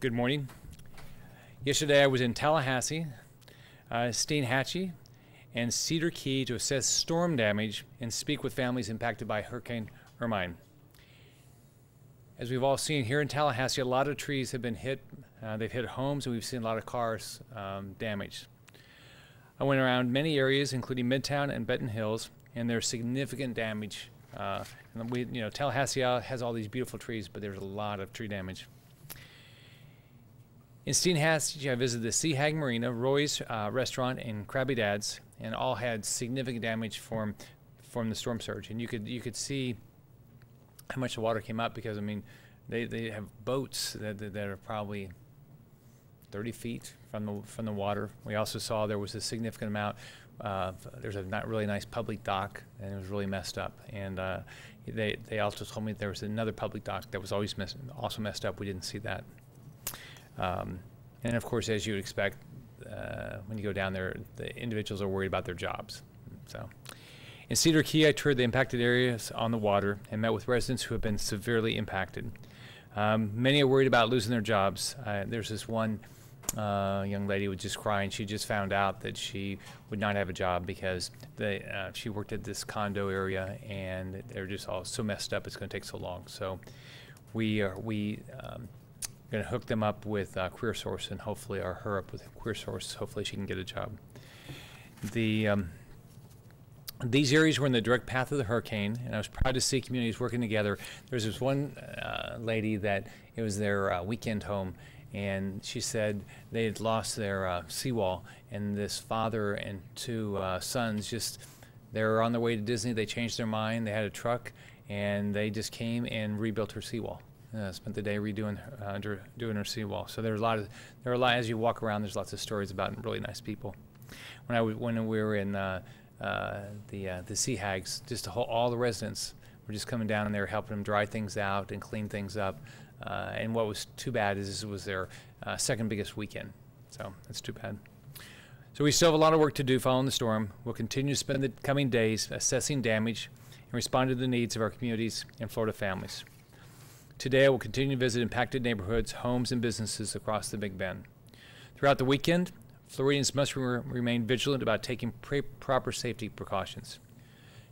Good morning. Yesterday I was in Tallahassee, Steinhatchee, and Cedar Key to assess storm damage and speak with families impacted by Hurricane Hermine. As we've all seen here in Tallahassee, a lot of trees have been hit. They've hit homes, and we've seen a lot of cars damaged. I went around many areas, including Midtown and Benton Hills, and there's significant damage. Tallahassee has all these beautiful trees, but there's a lot of tree damage. In Steinhatchee, I visited the Sea Hag Marina, Roy's restaurant, and Krabby Dad's, and all had significant damage from the storm surge. And you could see how much the water came up, because I mean, they have boats that are probably 30 feet from the water. We also saw there was a significant amount. There's a not really nice public dock, and it was really messed up. And they also told me there was another public dock that was also messed up. We didn't see that. And of course, as you would expect, when you go down there, the individuals are worried about their jobs. So, in Cedar Key, I toured the impacted areas on the water and met with residents who have been severely impacted. Many are worried about losing their jobs. There's this one young lady who was just crying. She just found out that she would not have a job because she worked at this condo area, and they're just all so messed up. It's going to take so long. So, we going to hook them up with CareerSource, and hopefully, or her up with CareerSource. Hopefully, she can get a job. These areas were in the direct path of the hurricane, and I was proud to see communities working together. There's this one lady that it was their weekend home, and she said they had lost their seawall, and this father and two sons they were on their way to Disney. They changed their mind. They had a truck, and they just came and rebuilt her seawall. Spent the day redoing doing her seawall. So there are a lot as you walk around. There's lots of stories about really nice people. When we were in the Sea Hags, all the residents were just coming down, and they were helping them dry things out and clean things up. And what was too bad is this was their second biggest weekend. So that's too bad. So we still have a lot of work to do following the storm. We'll continue to spend the coming days assessing damage and responding to the needs of our communities and Florida families. Today, I will continue to visit impacted neighborhoods, homes, and businesses across the Big Bend. Throughout the weekend, Floridians must remain vigilant about taking proper safety precautions.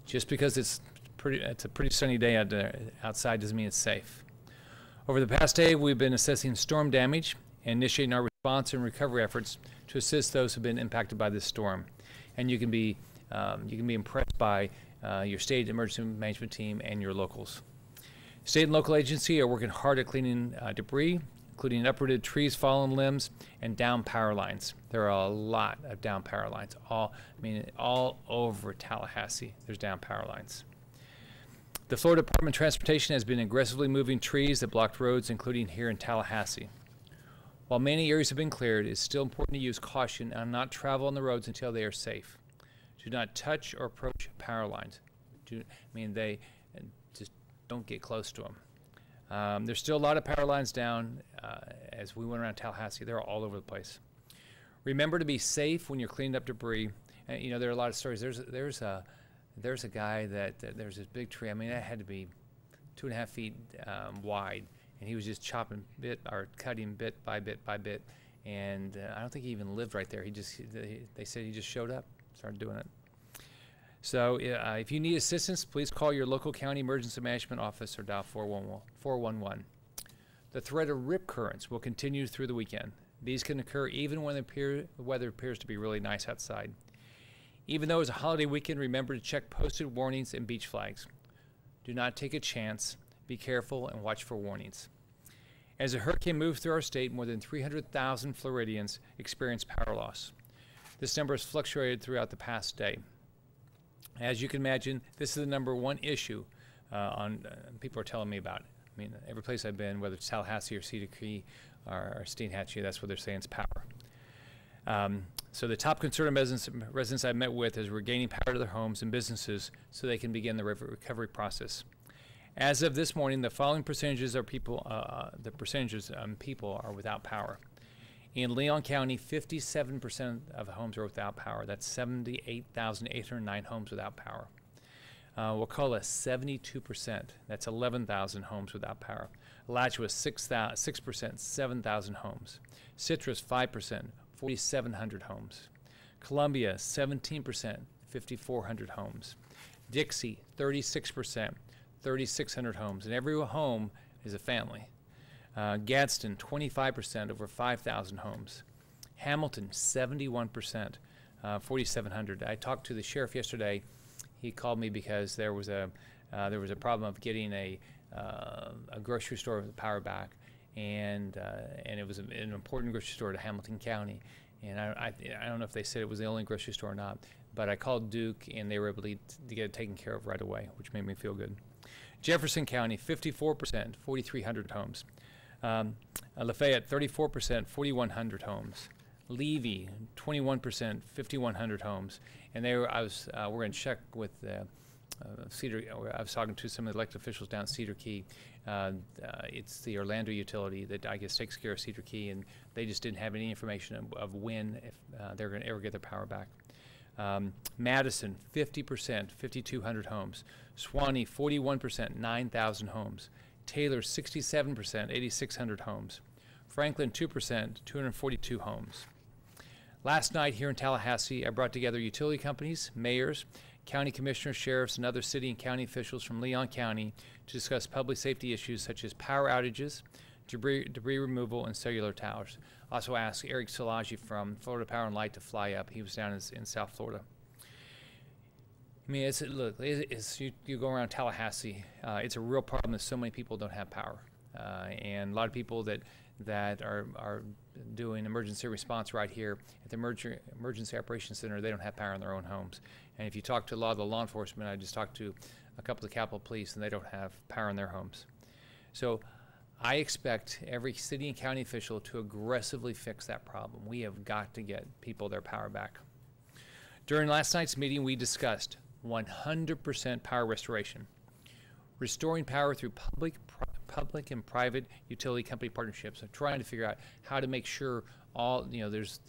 Just because it's a pretty sunny day outside doesn't mean it's safe. Over the past day, we've been assessing storm damage and initiating our response and recovery efforts to assist those who have been impacted by this storm. And you can be impressed by your state emergency management team and your locals. State and local agencies are working hard at cleaning debris, including uprooted trees, fallen limbs, and down power lines. There are a lot of down power lines. All over Tallahassee, there's down power lines. The Florida Department of Transportation has been aggressively moving trees that blocked roads, including here in Tallahassee. While many areas have been cleared, it's still important to use caution and not travel on the roads until they are safe. Do not touch or approach power lines. They just don't get close to them. There's still a lot of power lines down. As we went around Tallahassee, they're all over the place. Remember to be safe when you're cleaning up debris. And, there are a lot of stories. There's a guy there's this big tree. That had to be 2.5 feet wide, and he was just cutting bit by bit by bit. And I don't think he even lived right there. They said he just showed up, started doing it. So if you need assistance, please call your local county emergency management office or dial 411. The threat of rip currents will continue through the weekend. These can occur even when the weather appears to be really nice outside. Even though it's a holiday weekend, remember to check posted warnings and beach flags. Do not take a chance. Be careful and watch for warnings. As the hurricane moved through our state, more than 300,000 Floridians experienced power loss. This number has fluctuated throughout the past day. As you can imagine, this is the number one issue people are telling me about. Every place I've been, whether it's Tallahassee or Cedar Key or Steinhatchee, that's what they're saying is power. So the top concern of residents I've met with is regaining power to their homes and businesses so they can begin the recovery process. As of this morning, the following percentages of people are without power. In Leon County, 57% of homes are without power. That's 78,809 homes without power. Wakulla, 72%. That's 11,000 homes without power. Alachua 6%, 7,000 homes. Citrus 5%, 4,700 homes. Columbia 17%, 5,400 homes. Dixie 36%, 3,600 homes, and every home is a family. Gadsden 25%, over 5,000 homes. Hamilton 71%, 4,700. I talked to the sheriff yesterday. He called me because there was a problem of getting a grocery store with the power back, and it was an important grocery store to Hamilton County. And I don't know if they said it was the only grocery store or not, but I called Duke, and they were able to get it taken care of right away, which made me feel good. Jefferson County, 54%, 4,300 homes. Lafayette, 34%, 4,100 homes. Levy, 21%, 5,100 homes. And we're going to check with Cedar. I was talking to some of the elected officials down at Cedar Key. It's the Orlando utility that I guess takes care of Cedar Key, and they just didn't have any information of when, if they're going to ever get their power back. Madison, 50%, 5,200 homes. Suwannee, 41%, 9,000 homes. Taylor, 67%, 8,600 homes. Franklin, 2%, 242 homes. Last night here in Tallahassee, I brought together utility companies, mayors, county commissioners, sheriffs, and other city and county officials from Leon County to discuss public safety issues such as power outages, debris removal, and cellular towers. Also asked Eric Szilagyi from Florida Power and Light to fly up. He was down in South Florida. I mean, you go around Tallahassee, it's a real problem that so many people don't have power. And a lot of people that are doing emergency response right here at the Emergency Operations Center, they don't have power in their own homes. And if you talk to a lot of the law enforcement, I just talked to a couple of the Capitol Police, and they don't have power in their homes. So I expect every city and county official to aggressively fix that problem. We have got to get people their power back. During last night's meeting, we discussed 100% power restoration, restoring power through public and private utility company partnerships. I'm trying to figure out how to make sure there's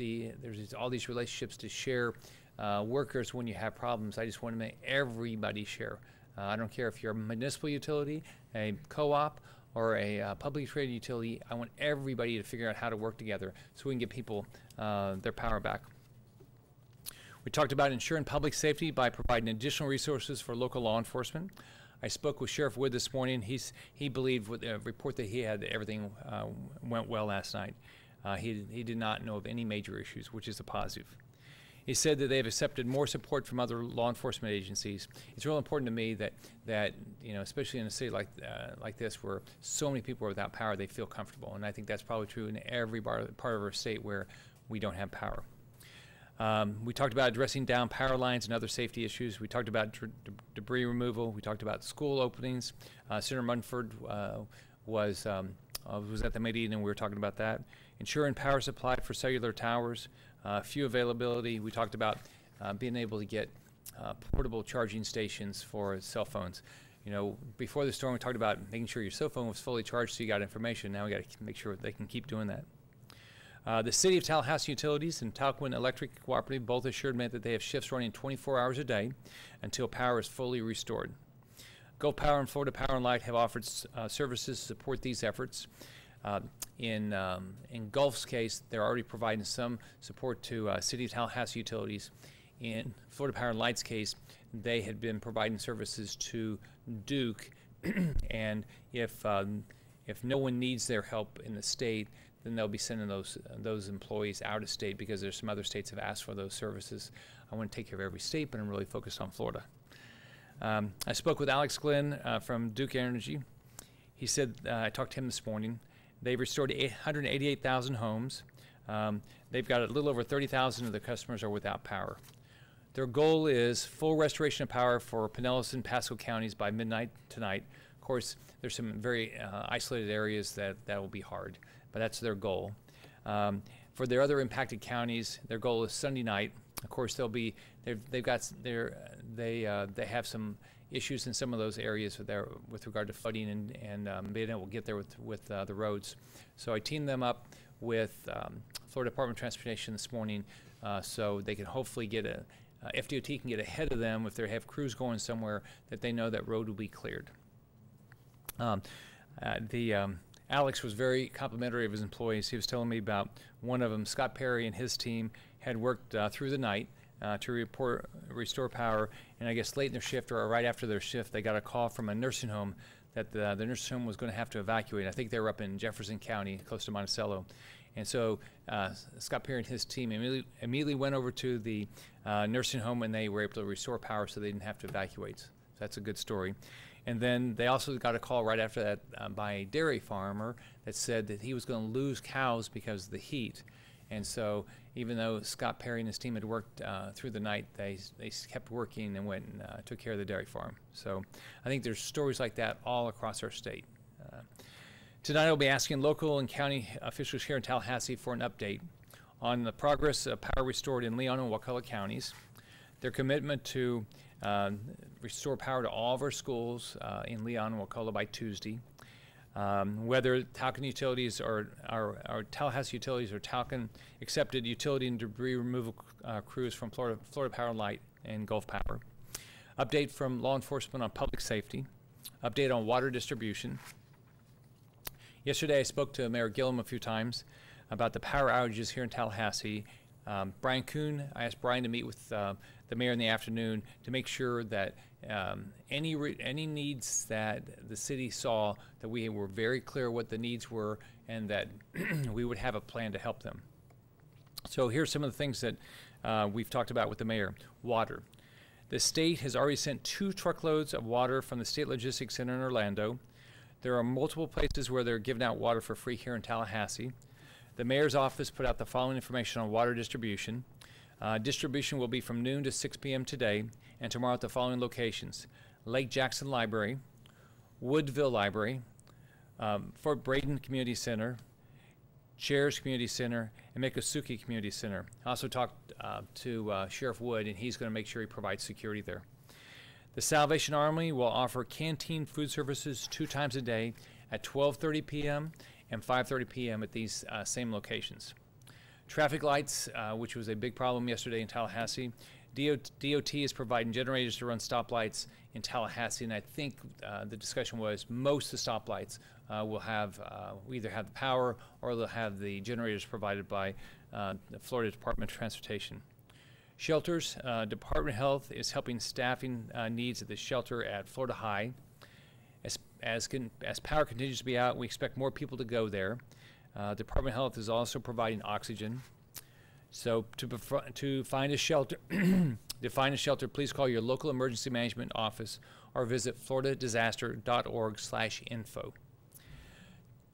all these relationships to share workers when you have problems. I just want to make everybody share. I don't care if you're a municipal utility, a co-op, or a publicly traded utility. I want everybody to figure out how to work together so we can get people their power back. We talked about ensuring public safety by providing additional resources for local law enforcement. I spoke with Sheriff Wood this morning. He believed with the report that he had that everything went well last night. He did not know of any major issues, which is a positive. He said that they have accepted more support from other law enforcement agencies. It's real important to me that especially in a city like this where so many people are without power, they feel comfortable. And I think that's probably true in every part of our state where we don't have power. We talked about addressing down power lines and other safety issues. We talked about debris removal. We talked about school openings. Senator Munford was at the meeting, and we were talking about that. Ensuring power supply for cellular towers, fuel availability. We talked about being able to get portable charging stations for cell phones. Before the storm, we talked about making sure your cell phone was fully charged so you got information. Now we got to make sure they can keep doing that. The City of Tallahassee Utilities and Talquin Electric Cooperative both assured me that they have shifts running 24 hours a day until power is fully restored. Gulf Power and Florida Power and Light have offered services to support these efforts. In Gulf's case, they're already providing some support to City of Tallahassee Utilities. In Florida Power and Light's case, they had been providing services to Duke, and if no one needs their help in the state, then they'll be sending those employees out of state because there's some other states have asked for those services. I want to take care of every state, but I'm really focused on Florida. I spoke with Alex Glenn from Duke Energy. He said, I talked to him this morning, they've restored 188,000 homes. They've got a little over 30,000 of their customers are without power. Their goal is full restoration of power for Pinellas and Pasco counties by midnight tonight. Of course, there's some very isolated areas that will be hard, but that's their goal. For their other impacted counties, their goal is Sunday night. Of course, they have some issues in some of those areas with regard to flooding and being able to get there with the roads. So I teamed them up with Florida Department of Transportation this morning so they can hopefully get FDOT can get ahead of them if they have crews going somewhere that they know that road will be cleared. Alex was very complimentary of his employees. He was telling me about one of them, Scott Perry, and his team had worked through the night to restore power, and I guess late in their shift or right after their shift, they got a call from a nursing home that the nursing home was going to have to evacuate. I think they were up in Jefferson County, close to Monticello. And so Scott Perry and his team immediately went over to the nursing home, and they were able to restore power so they didn't have to evacuate. So that's a good story. And then they also got a call right after that by a dairy farmer that said that he was going to lose cows because of the heat. And so even though Scott Perry and his team had worked through the night, they kept working and went and took care of the dairy farm. So I think there's stories like that all across our state. Tonight I'll be asking local and county officials here in Tallahassee for an update on the progress of power restored in Leon and Wakulla counties, their commitment to restore power to all of our schools in Leon and Wakulla by Tuesday, whether Talcon Utilities or our Tallahassee Utilities or Talcon accepted utility and debris removal crews from Florida Power and Light and Gulf Power, update from law enforcement on public safety, update on water distribution. Yesterday I spoke to Mayor Gillum a few times about the power outages here in Tallahassee. Brian Kuhn, I asked Brian to meet with the mayor in the afternoon to make sure that any needs that the city saw, that we were very clear what the needs were and that we would have a plan to help them. So here's some of the things that we've talked about with the mayor. Water. The state has already sent 2 truckloads of water from the State Logistics Center in Orlando. There are multiple places where they're giving out water for free here in Tallahassee. The mayor's office put out the following information on water distribution. Distribution will be from noon to 6 p.m. today and tomorrow at the following locations: Lake Jackson Library, Woodville Library, Fort Braden Community Center, Chairs Community Center, and Miccosukee Community Center. I also talked to Sheriff Wood, and he's going to make sure he provides security there. The Salvation Army will offer canteen food services 2 times a day at 12:30 p.m. and 5:30 p.m. at these same locations. Traffic lights, which was a big problem yesterday in Tallahassee. DOT is providing generators to run stoplights in Tallahassee, and I think the discussion was most of the stoplights will either have the power or they'll have the generators provided by the Florida Department of Transportation. Shelters, Department of Health is helping staffing needs at the shelter at Florida High. As power continues to be out, we expect more people to go there. Department of Health is also providing oxygen. So to find a shelter, please call your local emergency management office or visit floridadisaster.org/info.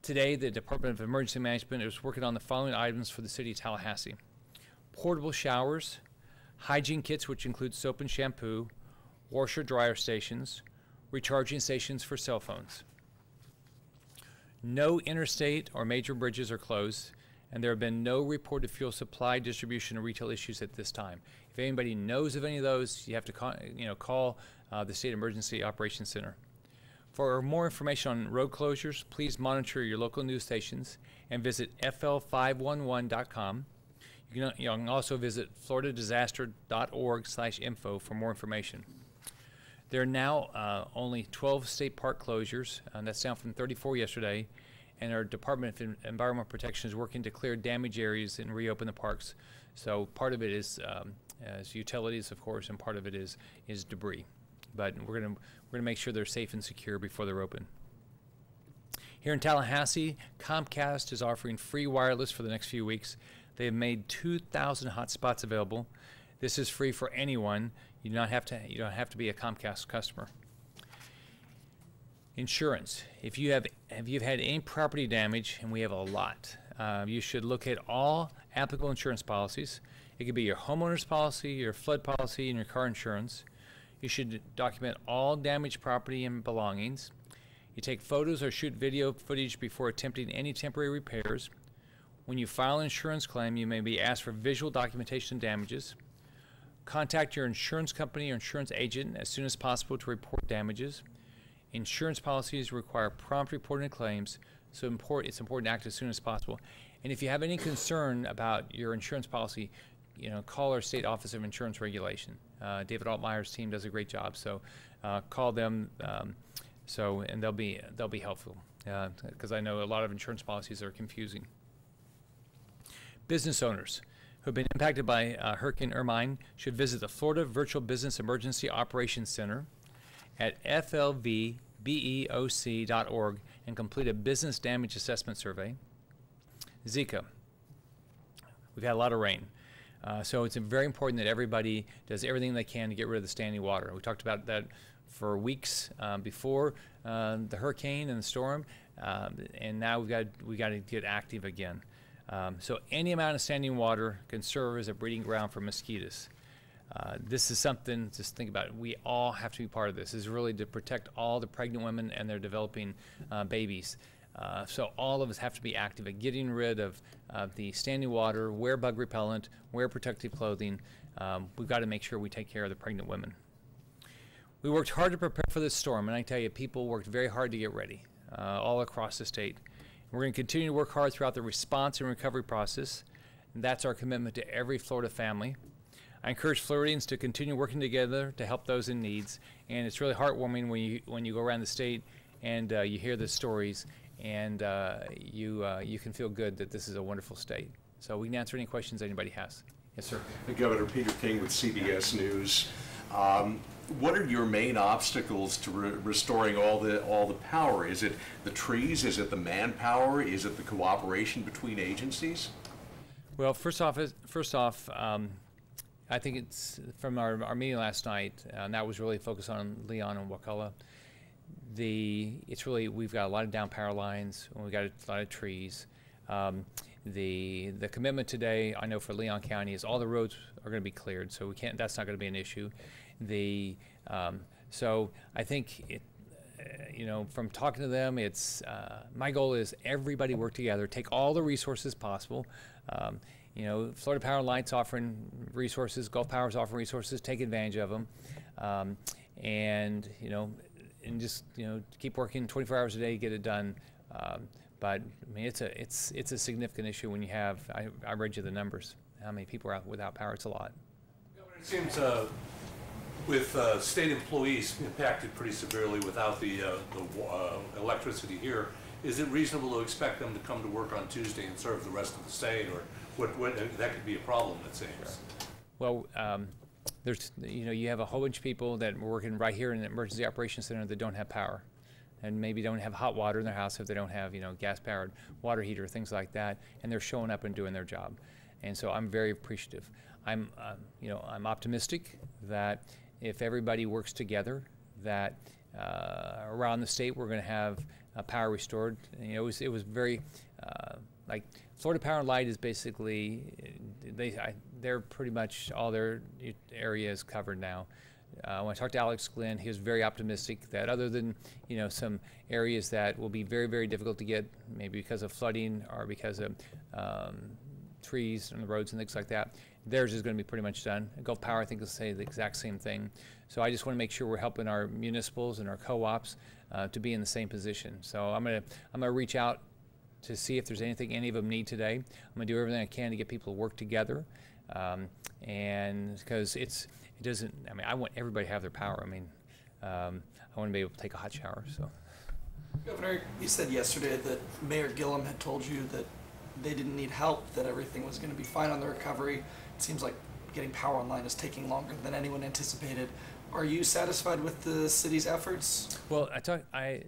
Today, the Department of Emergency Management is working on the following items for the city of Tallahassee: portable showers, hygiene kits, which include soap and shampoo, washer-dryer stations, recharging stations for cell phones. No interstate or major bridges are closed, and there have been no reported fuel supply, distribution, or retail issues at this time. If anybody knows of any of those, you have to call the State Emergency Operations Center. For more information on road closures, please monitor your local news stations and visit fl511.com. You can also visit floridadisaster.org/info for more information. There are now only 12 state park closures, and that's down from 34 yesterday, and our Department of Environmental Protection is working to clear damaged areas and reopen the parks. So part of it is utilities, of course, and part of it is debris. But we're gonna make sure they're safe and secure before they're open. Here in Tallahassee, Comcast is offering free wireless for the next few weeks. They have made 2,000 hotspots available. This is free for anyone. You don't have to be a Comcast customer. Insurance. If you've had any property damage, and we have a lot, you should look at all applicable insurance policies. It could be your homeowner's policy, your flood policy, and your car insurance. You should document all damaged property and belongings. You take photos or shoot video footage before attempting any temporary repairs. When you file an insurance claim, you may be asked for visual documentation of damages. Contact your insurance company or insurance agent as soon as possible to report damages. Insurance policies require prompt reporting of claims, so it's important to act as soon as possible. And if you have any concern about your insurance policy, call our State Office of Insurance Regulation. David Altmeier's team does a great job, so call them. And they'll be helpful. because I know a lot of insurance policies are confusing. Business owners who have been impacted by Hurricane Hermine should visit the Florida Virtual Business Emergency Operations Center at flvbeoc.org and complete a business damage assessment survey. Zika. We've had a lot of rain. So it's very important that everybody does everything they can to get rid of the standing water. We talked about that for weeks before the hurricane and the storm, and now we got to get active again. So any amount of standing water can serve as a breeding ground for mosquitoes. This is something, just think about it, we all have to be part of this. This is really to protect all the pregnant women and their developing babies. So all of us have to be active at getting rid of the standing water, wear bug repellent, wear protective clothing. We've got to make sure we take care of the pregnant women. We worked hard to prepare for this storm, and I tell you, people worked very hard to get ready all across the state. We're going to continue to work hard throughout the response and recovery process. And that's our commitment to every Florida family. I encourage Floridians to continue working together to help those in needs, and it's really heartwarming when you go around the state and you hear the stories, and you can feel good that this is a wonderful state. So we can answer any questions anybody has. Yes, sir. Governor Peter King with CBS News. What are your main obstacles to restoring all the power? Is it the trees? Is it the manpower? Is it the cooperation between agencies? Well, first off, I think it's from our meeting last night, and that was really focused on Leon and Wakulla. We've got a lot of down power lines, and we've got a lot of trees. The commitment today, I know for Leon County, is all the roads are going to be cleared, so that's not going to be an issue. So I think from talking to them, my goal is everybody work together, take all the resources possible. Florida Power and Light's offering resources, Gulf Power's offering resources, take advantage of them, and just keep working 24 hours a day, get it done. But I mean, it's a significant issue when you have. I read you the numbers. How many people are out without power? It's a lot. It seems with state employees impacted pretty severely without the electricity here, is it reasonable to expect them to come to work on Tuesday and serve the rest of the state, or what that could be a problem, it seems? Sure. Well, you have a whole bunch of people that are working right here in the emergency operations center that don't have power, and maybe don't have hot water in their house if they don't have gas-powered water heater, things like that, and they're showing up and doing their job. And so I'm very appreciative. I'm optimistic that if everybody works together, that around the state we're going to have power restored. It was very like Florida Power and Light is basically they're pretty much all their area is covered now. When I talked to Alex Glenn, he was very optimistic that other than some areas that will be very, very difficult to get, maybe because of flooding or because of trees on the roads and things like that, theirs is going to be pretty much done. Gulf Power, I think, will say the exact same thing. So I just want to make sure we're helping our municipals and our co-ops to be in the same position. So I'm gonna reach out to see if there's anything any of them need today. I'm gonna do everything I can to get people to work together, and because I want everybody to have their power. I want to be able to take a hot shower. So, Governor, you said yesterday that Mayor Gillum had told you that they didn't need help, that everything was going to be fine on the recovery. It seems like getting power online is taking longer than anyone anticipated. Are you satisfied with the city's efforts? Well, I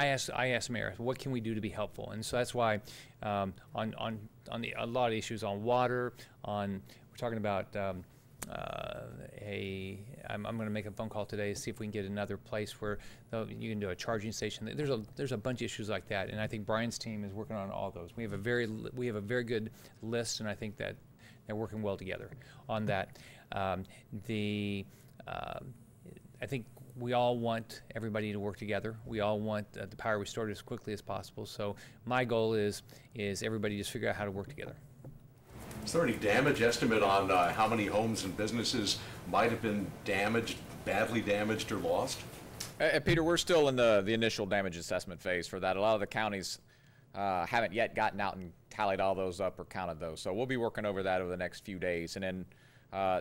asked Mayor, what can we do to be helpful? And so that's why on a lot of issues on water, we're talking about I'm going to make a phone call today to see if we can get another place where you can do a charging station. There's a bunch of issues like that, and I think Brian's team is working on all those. We have a very good list, and I think that they're working well together on that. I think we all want everybody to work together. We all want the power restored as quickly as possible. So my goal is everybody just figure out how to work together. Is there any damage estimate on how many homes and businesses might have been badly damaged or lost? Peter, we're still in the initial damage assessment phase for that. A lot of the counties haven't yet gotten out and tallied all those up or counted those. So we'll be working over that over the next few days. And then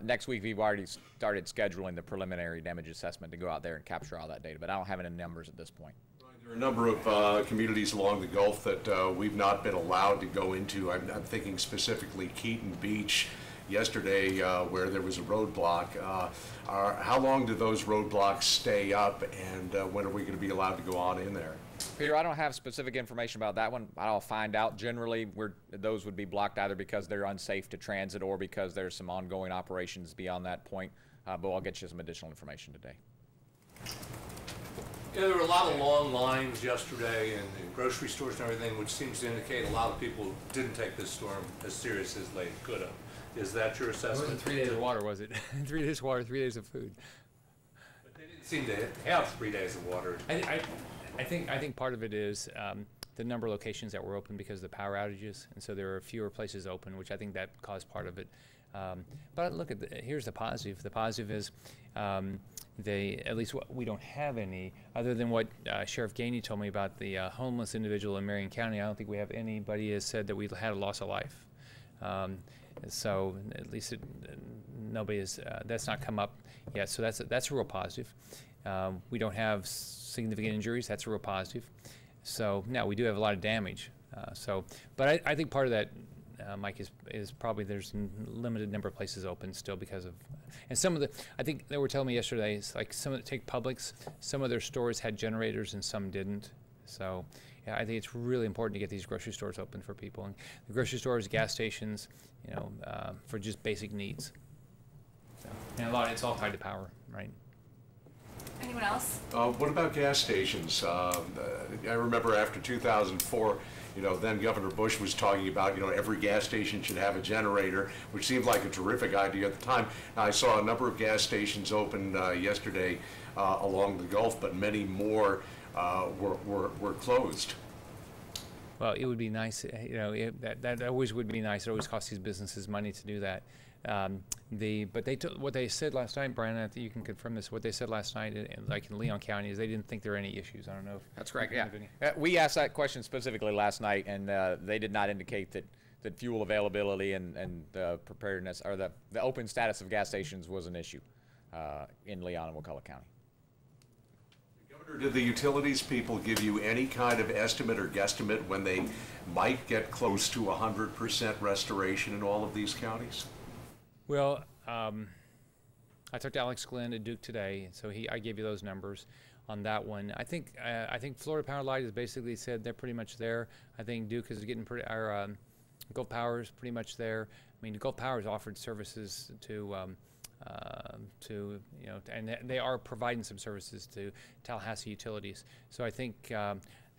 next week, we've already started scheduling the preliminary damage assessment to go out there and capture all that data. But I don't have any numbers at this point. There are a number of communities along the Gulf that we've not been allowed to go into. I'm thinking specifically Keaton Beach yesterday, where there was a roadblock. How long do those roadblocks stay up, and when are we going to be allowed to go on in there? Peter, I don't have specific information about that one. I'll find out. Generally, those would be blocked either because they're unsafe to transit or because there's some ongoing operations beyond that point. But I'll get you some additional information today. Yeah, there were a lot of long lines yesterday in grocery stores and everything, which seems to indicate a lot of people didn't take this storm as serious as they could have. Is that your It assessment? wasn't 3 days of water, was it? 3 days of water, 3 days of food. But they didn't seem to have 3 days of water. I think part of it is the number of locations that were open because of the power outages, and so there are fewer places open, which I think that caused part of it. But look at here's the positive. The positive is at least we don't have any other than what Sheriff Gainey told me about the homeless individual in Marion County. I don't think we have anybody has said that we had a loss of life. So at least nobody has. That's not come up yet. So that's a real positive. We don't have significant injuries. That's a real positive. So now we do have a lot of damage. But I think part of that, Mike, is probably there's a limited number of places open still because of, and some of I think they were telling me yesterday, it's like take Publix, some of their stores had generators and some didn't. So yeah, I think it's really important to get these grocery stores open for people. And the grocery stores, gas stations, for just basic needs. So, and it's all tied to power, right? Anyone else? What about gas stations? I remember after 2004, then Governor Bush was talking about, every gas station should have a generator, which seemed like a terrific idea at the time. Now, I saw a number of gas stations open yesterday along the Gulf, but many more were closed. Well, it would be nice, that always would be nice. It always costs these businesses money to do that. But what they said last night, Brian, I think you can confirm this. What they said last night, like in Leon County, is they didn't think there were any issues. I don't know if that's correct. Yeah, we asked that question specifically last night, and they did not indicate that fuel availability and the preparedness or the open status of gas stations was an issue in Leon and Wakulla County. Governor, did the utilities people give you any kind of estimate or guesstimate when they might get close to 100% restoration in all of these counties? Well, I talked to Alex Glenn at Duke today, so I gave you those numbers on that one. I think Florida Power Light has basically said they're pretty much there. I think Duke is getting Gulf Power is pretty much there. I mean, Gulf Power has offered services to and they are providing some services to Tallahassee utilities. So I think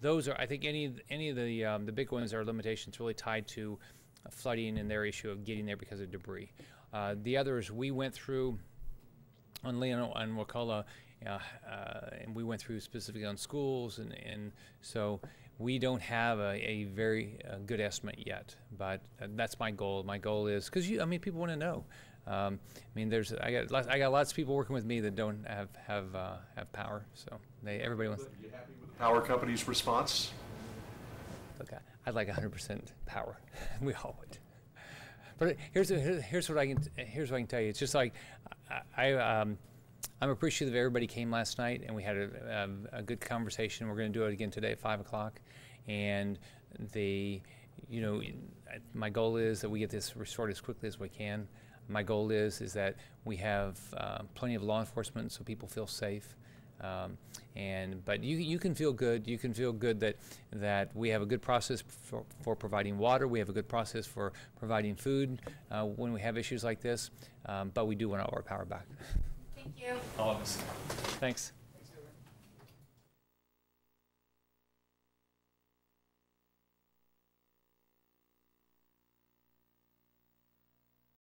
those are. I think any of the big ones are limitations really tied to flooding and their issue of getting there because of debris. The others we went through on Leon and Wakulla, and we went through specifically on schools, and so we don't have a very good estimate yet. But that's my goal. My goal is because people want to know. I got lots of people working with me that don't have power, so everybody wants. Are you happy with the power company's response? Look, I'd like 100% power. We all would. But here's what I can tell you. It's just like I'm appreciative that everybody came last night and we had a good conversation. We're going to do it again today at 5 o'clock, and my goal is that we get this restored as quickly as we can. My goal is that we have plenty of law enforcement so people feel safe. But you can feel good. You can feel good that we have a good process for providing water. We have a good process for providing food when we have issues like this. But we do want all our power back. Thank you. All of us. Thanks.